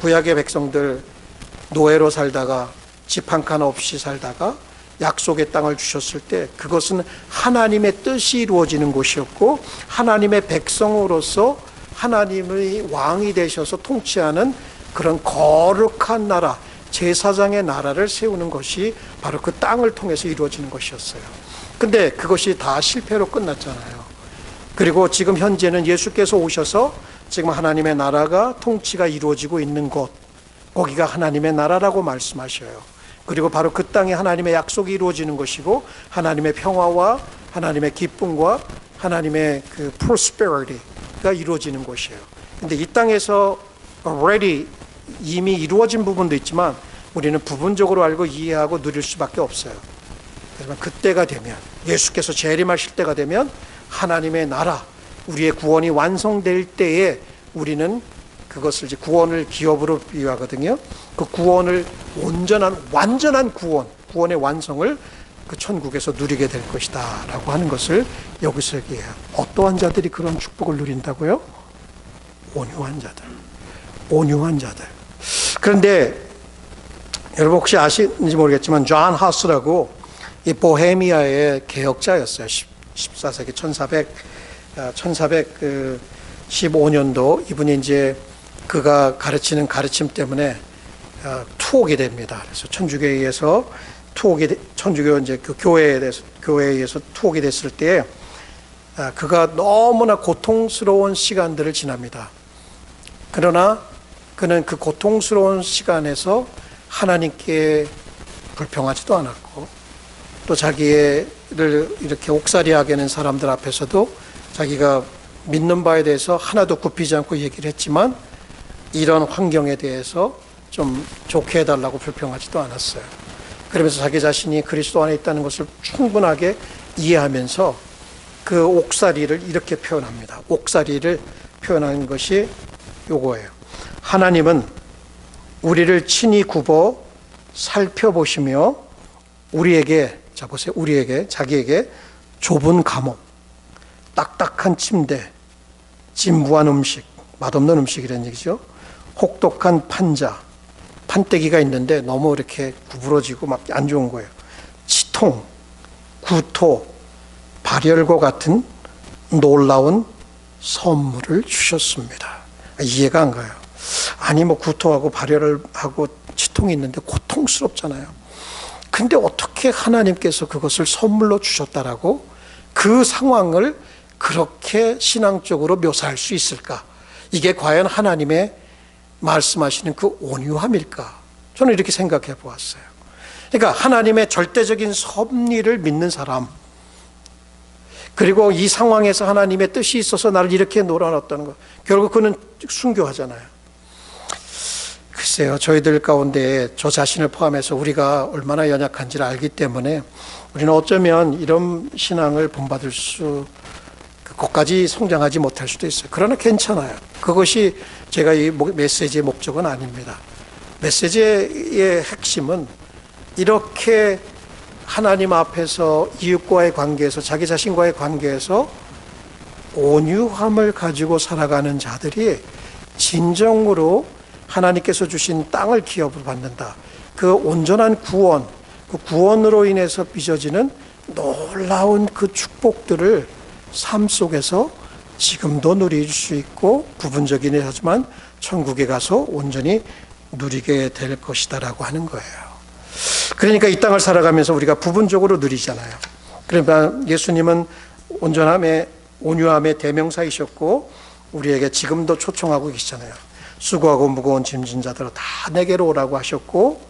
구약의 백성들 노예로 살다가 집 한 칸 없이 살다가 약속의 땅을 주셨을 때 그것은 하나님의 뜻이 이루어지는 곳이었고, 하나님의 백성으로서 하나님의 왕이 되셔서 통치하는 그런 거룩한 나라, 제사장의 나라를 세우는 것이 바로 그 땅을 통해서 이루어지는 것이었어요. 근데 그것이 다 실패로 끝났잖아요. 그리고 지금 현재는 예수께서 오셔서 지금 하나님의 나라가 통치가 이루어지고 있는 곳, 거기가 하나님의 나라라고 말씀하셔요. 그리고 바로 그 땅에 하나님의 약속이 이루어지는 것이고, 하나님의 평화와 하나님의 기쁨과 하나님의 그 prosperity가 이루어지는 곳이에요. 근데 이 땅에서 already 이미 이루어진 부분도 있지만 우리는 부분적으로 알고 이해하고 누릴 수밖에 없어요. 하지만 그때가 되면, 예수께서 재림하실 때가 되면 하나님의 나라, 우리의 구원이 완성될 때에 우리는 그것을 이제 구원을 기업으로 비유하거든요. 그 구원을 완전한 구원의 완성을 그 천국에서 누리게 될 것이다 라고 하는 것을 여기서 얘기해요. 어떠한 자들이 그런 축복을 누린다고요? 온유한 자들. 그런데 여러분 혹시 아시는지 모르겠지만 존 하스라고 이 보헤미아의 개혁자였어요. 14세기 1415년도 이분이 이제 그가 가르치는 가르침 때문에 투옥이 됩니다. 그래서 천주교에서 천주교 이제 그 교회에 의해서 투옥이 됐을 때 그가 너무나 고통스러운 시간들을 지납니다. 그러나 그는 그 고통스러운 시간에서 하나님께 불평하지도 않았고, 또 자기를 이렇게 옥살이하게 하는 사람들 앞에서도 자기가 믿는 바에 대해서 하나도 굽히지 않고 얘기를 했지만, 이런 환경에 대해서 좀 좋게 해달라고 불평하지도 않았어요. 그러면서 자기 자신이 그리스도 안에 있다는 것을 충분하게 이해하면서 그 옥살이를 이렇게 표현합니다. 옥살이를 표현하는 것이 요거예요. 하나님은 우리를 친히 굽어 살펴보시며 우리에게 자기에게 좁은 감옥, 딱딱한 침대, 진부한 음식, 맛없는 음식이라는 얘기죠. 혹독한 판때기가 있는데 너무 이렇게 구부러지고 막 안 좋은 거예요. 치통, 구토, 발열과 같은 놀라운 선물을 주셨습니다. 이해가 안 가요. 아니 구토하고 발열을 하고 치통이 있는데 고통스럽잖아요. 근데 어떻게 하나님께서 그것을 선물로 주셨다라고 그 상황을 그렇게 신앙적으로 묘사할 수 있을까? 이게 과연 하나님의 말씀하시는 그 온유함일까? 저는 이렇게 생각해 보았어요. 그러니까 하나님의 절대적인 섭리를 믿는 사람, 그리고 이 상황에서 하나님의 뜻이 있어서 나를 이렇게 놀아놨다는 것, 결국 그는 순교하잖아요. 글쎄요, 저희들 가운데 저 자신을 포함해서 우리가 얼마나 연약한지를 알기 때문에 우리는 어쩌면 이런 신앙을 본받을 그것까지 성장하지 못할 수도 있어요. 그러나 괜찮아요. 그것이 제가 이 메시지의 목적은 아닙니다. 메시지의 핵심은 이렇게 하나님 앞에서 이웃과의 관계에서, 자기 자신과의 관계에서 온유함을 가지고 살아가는 자들이 진정으로 하나님께서 주신 땅을 기업으로 받는다. 그 온전한 구원, 그 구원으로 인해서 빚어지는 놀라운 그 축복들을 삶 속에서 지금도 누릴 수 있고, 부분적이긴 하지만 천국에 가서 온전히 누리게 될 것이다라고 하는 거예요. 그러니까 이 땅을 살아가면서 우리가 부분적으로 누리잖아요. 그러니까 예수님은 온전함의, 온유함의 대명사이셨고, 우리에게 지금도 초청하고 계시잖아요. 수고하고 무거운 짐진 자들아 다 내게로 오라고 하셨고,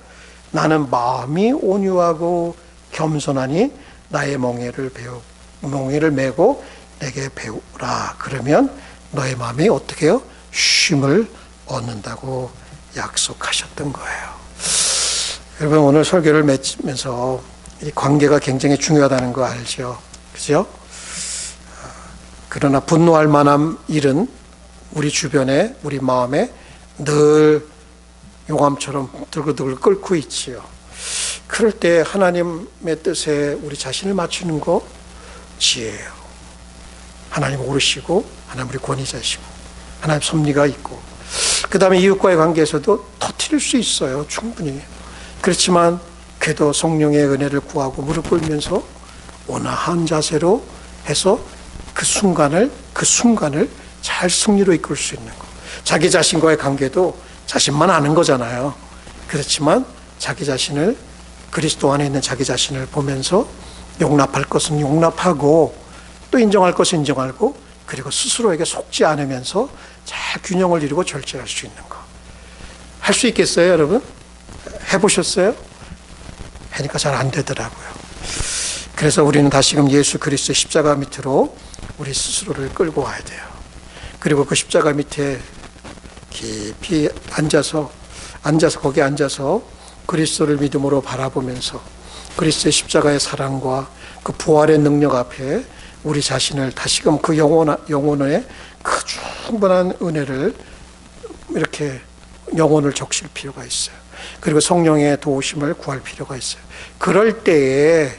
나는 마음이 온유하고 겸손하니 나의 멍에를 메고 내게 배우라. 그러면 너의 마음이 어떻게 해요? 쉼을 얻는다고 약속하셨던 거예요. 여러분, 오늘 설교를 맺으면서 이 관계가 굉장히 중요하다는 거 알죠? 그죠? 그러나 분노할 만한 일은 우리 주변에, 우리 마음에 늘 용암처럼 들글들글 끓고 있지요. 그럴 때 하나님의 뜻에 우리 자신을 맞추는 거 지혜예요. 하나님 오르시고, 하나님 우리 권위자시고, 하나님 섭리가 있고, 그 다음에 이웃과의 관계에서도 터뜨릴 수 있어요. 충분히. 그렇지만 그래도 성령의 은혜를 구하고 무릎 꿇으면서 온화한 자세로 해서 그 순간을 잘 승리로 이끌 수 있는 거. 자기 자신과의 관계도 자신만 아는 거잖아요. 그렇지만 자기 자신을, 그리스도 안에 있는 자기 자신을 보면서 용납할 것은 용납하고 또 인정할 것은 인정하고, 그리고 스스로에게 속지 않으면서 잘 균형을 이루고 절제할 수 있는 거. 할 수 있겠어요, 여러분? 해보셨어요? 하니까 잘 안 되더라고요. 그래서 우리는 다시금 예수 그리스도의 십자가 밑으로 우리 스스로를 끌고 와야 돼요. 그리고 그 십자가 밑에 깊이 거기에 앉아서 그리스도를 믿음으로 바라보면서 그리스도의 십자가의 사랑과 그 부활의 능력 앞에 우리 자신을 다시금 그 영혼의 그 충분한 은혜를 이렇게 영혼을 적실 필요가 있어요. 그리고 성령의 도우심을 구할 필요가 있어요. 그럴 때에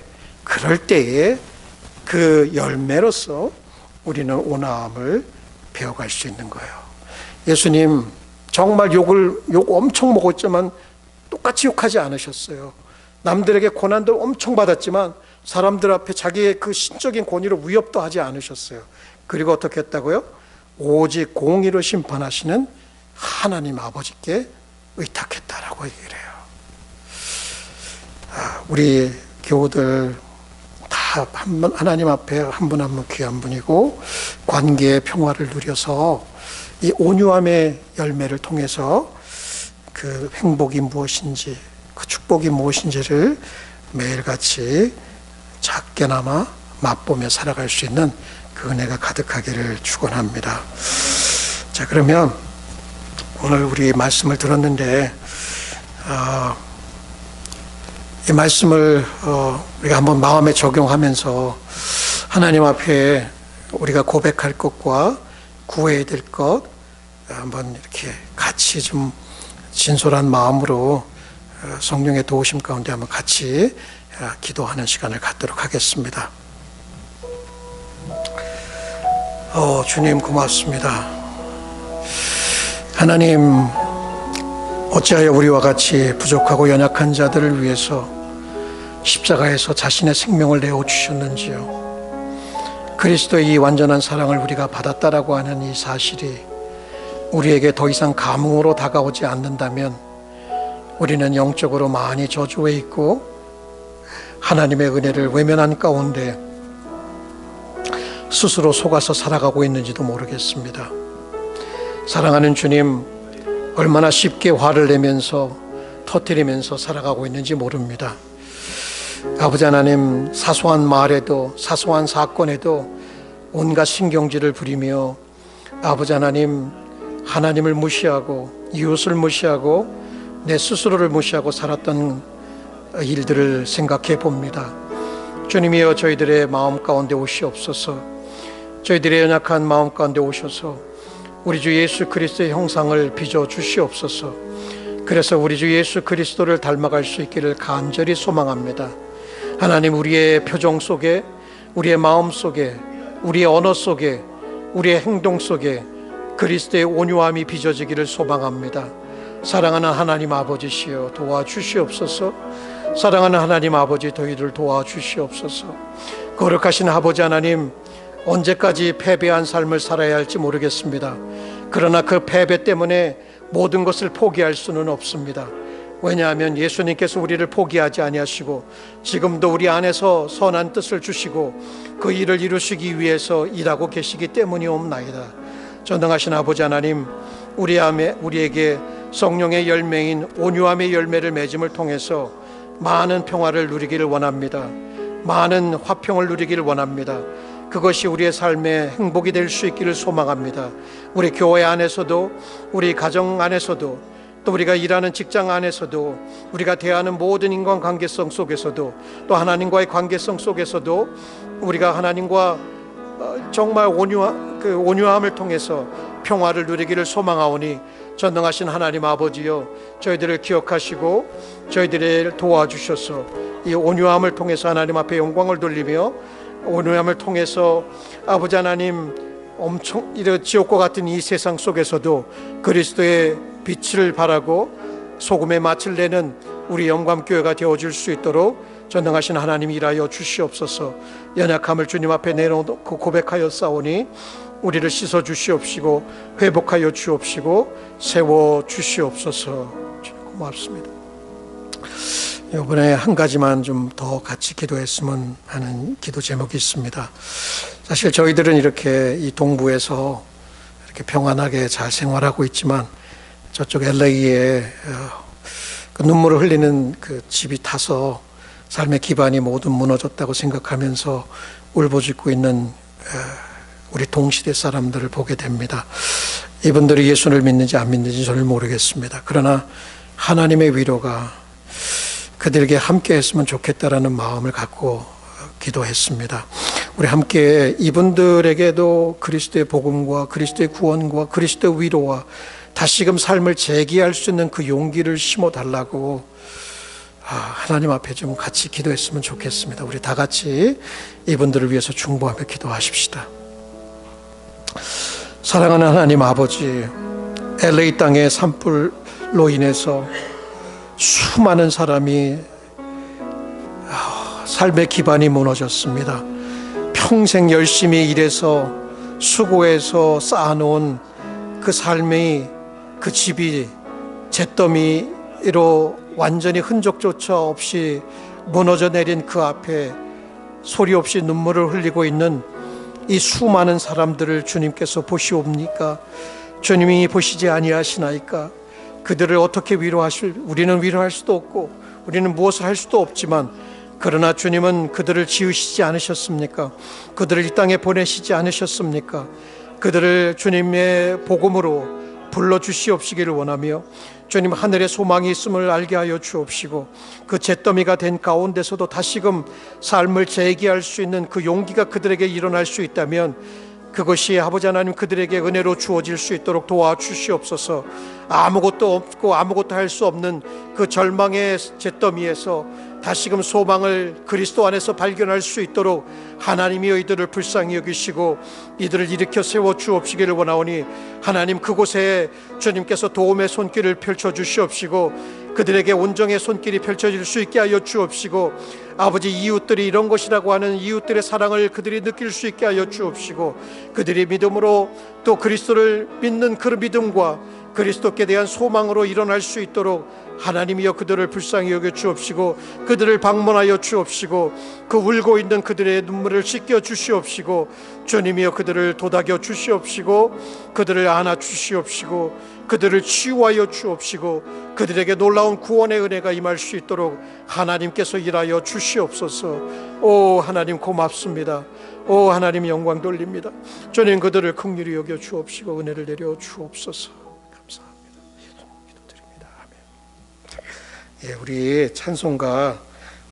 그 열매로서 우리는 온화함을 배워갈 수 있는 거예요. 예수님 정말 욕 엄청 먹었지만 똑같이 욕하지 않으셨어요. 남들에게 고난도 엄청 받았지만 사람들 앞에 자기의 그 신적인 권위로 위협도 하지 않으셨어요. 그리고 어떻게 했다고요? 오직 공의로 심판하시는 하나님 아버지께 의탁했다라고 얘기를 해요. 우리 교우들 다 하나님 앞에 한 분 한 분 귀한 분이고, 관계의 평화를 누려서 이 온유함의 열매를 통해서 그 행복이 무엇인지, 그 축복이 무엇인지를 매일같이 작게나마 맛보며 살아갈 수 있는 그 은혜가 가득하기를 축원합니다. 자, 그러면 오늘 우리 말씀을 들었는데 이 말씀을 우리가 한번 마음에 적용하면서 하나님 앞에 우리가 고백할 것과 구해야 될 것 한번 이렇게 같이 좀 진솔한 마음으로 성령의 도우심 가운데 한번 같이 기도하는 시간을 갖도록 하겠습니다. 주님 고맙습니다. 하나님, 어찌하여 우리와 같이 부족하고 연약한 자들을 위해서 십자가에서 자신의 생명을 내어주셨는지요. 그리스도의 이 완전한 사랑을 우리가 받았다라고 하는 이 사실이 우리에게 더 이상 감흥으로 다가오지 않는다면 우리는 영적으로 많이 저주해 있고 하나님의 은혜를 외면한 가운데 스스로 속아서 살아가고 있는지도 모르겠습니다. 사랑하는 주님, 얼마나 쉽게 화를 내면서 터뜨리면서 살아가고 있는지 모릅니다. 아버지 하나님, 사소한 말에도 사소한 사건에도 온갖 신경질을 부리며 아버지 하나님, 하나님을 무시하고 이웃을 무시하고 내 스스로를 무시하고 살았던 일들을 생각해 봅니다. 주님이여, 저희들의 마음 가운데 오시옵소서. 저희들의 연약한 마음 가운데 오셔서 우리 주 예수 그리스도의 형상을 빚어 주시옵소서. 그래서 우리 주 예수 그리스도를 닮아갈 수 있기를 간절히 소망합니다. 하나님, 우리의 표정 속에, 우리의 마음 속에, 우리의 언어 속에, 우리의 행동 속에 그리스도의 온유함이 빚어지기를 소망합니다. 사랑하는 하나님 아버지시여, 도와주시옵소서. 사랑하는 하나님 아버지, 저희들 도와주시옵소서. 거룩하신 아버지 하나님, 언제까지 패배한 삶을 살아야 할지 모르겠습니다. 그러나 그 패배 때문에 모든 것을 포기할 수는 없습니다. 왜냐하면 예수님께서 우리를 포기하지 아니하시고 지금도 우리 안에서 선한 뜻을 주시고 그 일을 이루시기 위해서 일하고 계시기 때문이옵나이다. 전능하신 아버지 하나님, 우리에게 성령의 열매인 온유함의 열매를 맺음을 통해서 많은 평화를 누리기를 원합니다. 많은 화평을 누리기를 원합니다. 그것이 우리의 삶의 행복이 될 수 있기를 소망합니다. 우리 교회 안에서도, 우리 가정 안에서도, 또 우리가 일하는 직장 안에서도, 우리가 대하는 모든 인간관계성 속에서도, 또 하나님과의 관계성 속에서도 우리가 하나님과 정말 온유함을 통해서 평화를 누리기를 소망하오니, 전능하신 하나님 아버지여, 저희들을 기억하시고 저희들을 도와주셔서 이 온유함을 통해서 하나님 앞에 영광을 돌리며, 온유함을 통해서 아버지 하나님, 엄청 이런 지옥과 같은 이 세상 속에서도 그리스도의 빛을 바라고 소금의 맛을 내는 우리 영광교회가 되어줄 수 있도록 전능하신 하나님 일하여 주시옵소서. 연약함을 주님 앞에 내놓고 고백하여 싸우니 우리를 씻어 주시옵시고 회복하여 주옵시고 세워 주시옵소서. 고맙습니다. 이번에 한 가지만 좀 더 같이 기도했으면 하는 기도 제목이 있습니다. 사실 저희들은 이렇게 이 동부에서 이렇게 평안하게 잘 생활하고 있지만, 저쪽 LA에 그 눈물을 흘리는 그 집이 타서 삶의 기반이 모두 무너졌다고 생각하면서 울부짖고 있는 우리 동시대 사람들을 보게 됩니다. 이분들이 예수를 믿는지 안 믿는지 저는 모르겠습니다. 그러나 하나님의 위로가 그들에게 함께 했으면 좋겠다라는 마음을 갖고 기도했습니다. 우리 함께 이분들에게도 그리스도의 복음과 그리스도의 구원과 그리스도의 위로와 다시금 삶을 재기할 수 있는 그 용기를 심어달라고 하나님 앞에 좀 같이 기도했으면 좋겠습니다. 우리 다 같이 이분들을 위해서 중보하며 기도하십시다. 사랑하는 하나님 아버지, LA 땅의 산불로 인해서 수많은 사람이 삶의 기반이 무너졌습니다. 평생 열심히 일해서 수고해서 쌓아놓은 그 삶이, 그 집이 잿더미로 완전히 흔적조차 없이 무너져 내린 그 앞에 소리 없이 눈물을 흘리고 있는 이 수많은 사람들을 주님께서 보시옵니까? 주님이 보시지 아니하시나이까? 그들을 어떻게 우리는 위로할 수도 없고 우리는 무엇을 할 수도 없지만, 그러나 주님은 그들을 지으시지 않으셨습니까? 그들을 이 땅에 보내시지 않으셨습니까? 그들을 주님의 복음으로 불러주시옵시기를 원하며, 주님 하늘에 소망이 있음을 알게 하여 주옵시고, 그 잿더미가 된 가운데서도 다시금 삶을 재기할 수 있는 그 용기가 그들에게 일어날 수 있다면, 그것이 아버지 하나님 그들에게 은혜로 주어질 수 있도록 도와주시옵소서. 아무것도 없고 아무것도 할 수 없는 그 절망의 잿더미에서 다시금 소망을 그리스도 안에서 발견할 수 있도록 하나님이 이들을 불쌍히 여기시고 이들을 일으켜 세워 주옵시기를 원하오니, 하나님 그곳에 주님께서 도움의 손길을 펼쳐 주시옵시고 그들에게 온정의 손길이 펼쳐질 수 있게 하여 주옵시고, 아버지 이웃들이 이런 것이라고 하는 이웃들의 사랑을 그들이 느낄 수 있게 하여 주옵시고, 그들이 믿음으로 또 그리스도를 믿는 그 믿음과 그리스도께 대한 소망으로 일어날 수 있도록 하나님이여 그들을 불쌍히 여겨 주옵시고 그들을 방문하여 주옵시고 그 울고 있는 그들의 눈물을 씻겨 주시옵시고, 주님이여 그들을 도닥여 주시옵시고 그들을 안아 주시옵시고 그들을 치유하여 주옵시고 그들에게 놀라운 구원의 은혜가 임할 수 있도록 하나님께서 일하여 주시옵소서. 오 하나님 고맙습니다. 오 하나님 영광 돌립니다. 주님 그들을 긍휼히 여겨 주옵시고 은혜를 내려 주옵소서. 감사합니다. 기도드립니다. 아멘. 예, 우리 찬송가